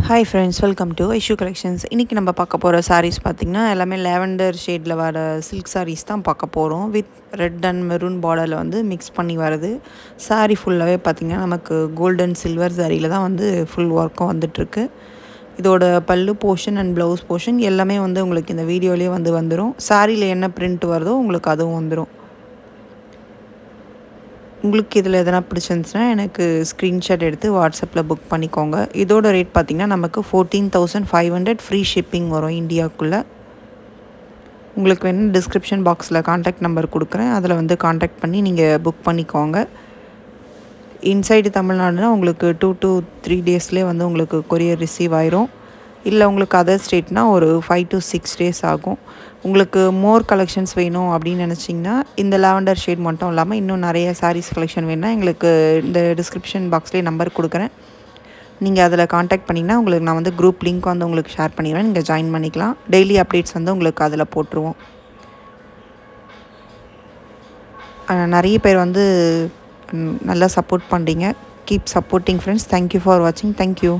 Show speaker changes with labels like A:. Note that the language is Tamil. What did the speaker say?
A: Hi friends, welcome to Issue Collections. இன்னைக்கு நம்ம பார்க்க போற sarees பாத்தீங்கன்னா எல்லாமே lavender shadeல வர silk sarees தான் பார்க்க போறோம். With red and maroon borderல வந்து mix பண்ணி வருது. saree ஃபுல்லாவே பாத்தீங்கன்னா நமக்கு gold and silver sareeல தான் வந்து full work வந்துட்டு இருக்கு. இதோட பல்லு portion and blouse portion எல்லாமே வந்து உங்களுக்கு இந்த வீடியோலயே வந்துரும். sareeல என்ன print வருதோ உங்களுக்கு அதுவும் வந்துரும். உங்களுக்கு இதில் எதனா பிடிச்சிருந்துச்சுன்னா எனக்கு ஸ்க்ரீன்ஷாட் எடுத்து வாட்ஸ்அப்பில் புக் பண்ணிக்கோங்க. இதோட ரேட் பார்த்திங்கன்னா நமக்கு 14,500 ஃப்ரீ ஷிப்பிங் வரும் இந்தியாவுக்குள்ளே. உங்களுக்கு வேணும் டிஸ்கிரிப்ஷன் பாக்ஸில் கான்டாக்ட் நம்பர் கொடுக்குறேன், அதில் வந்து கான்டாக்ட் பண்ணி நீங்கள் புக் பண்ணிக்கோங்க. இன்சைடு தமிழ்நாடுனா உங்களுக்கு 2 to 3 டேஸ்லேயே வந்து உங்களுக்கு கொரியர் ரிசீவ் ஆயிரும். இல்லை உங்களுக்கு அதர் ஸ்டேட்னா ஒரு 5 to 6 டேஸ் ஆகும். உங்களுக்கு மோர் கலெக்ஷன்ஸ் வேணும் அப்படின்னு நினச்சிங்கன்னா இந்த லாவெண்டர் ஷேட் மட்டும் இல்லாமல் இன்னும் நிறைய சாரீஸ் கலெக்ஷன் வேணும்னா எங்களுக்கு இந்த டிஸ்கிரிப்ஷன் பாக்ஸ்லேயே நம்பர் கொடுக்குறேன், நீங்கள் அதில் காண்டாக்ட் பண்ணிங்கன்னா உங்களுக்கு நான் வந்து குரூப் லிங்க் வந்து உங்களுக்கு ஷேர் பண்ணிடுவேன், நீங்கள் ஜாயின் பண்ணிக்கலாம். டெய்லி அப்டேட்ஸ் வந்து உங்களுக்கு அதில் போட்டுருவோம். நிறைய பேர் வந்து நல்லா சப்போர்ட் பண்ணுறீங்க. Keep supporting friends. Thank you for வாட்சிங். தேங்க்யூ.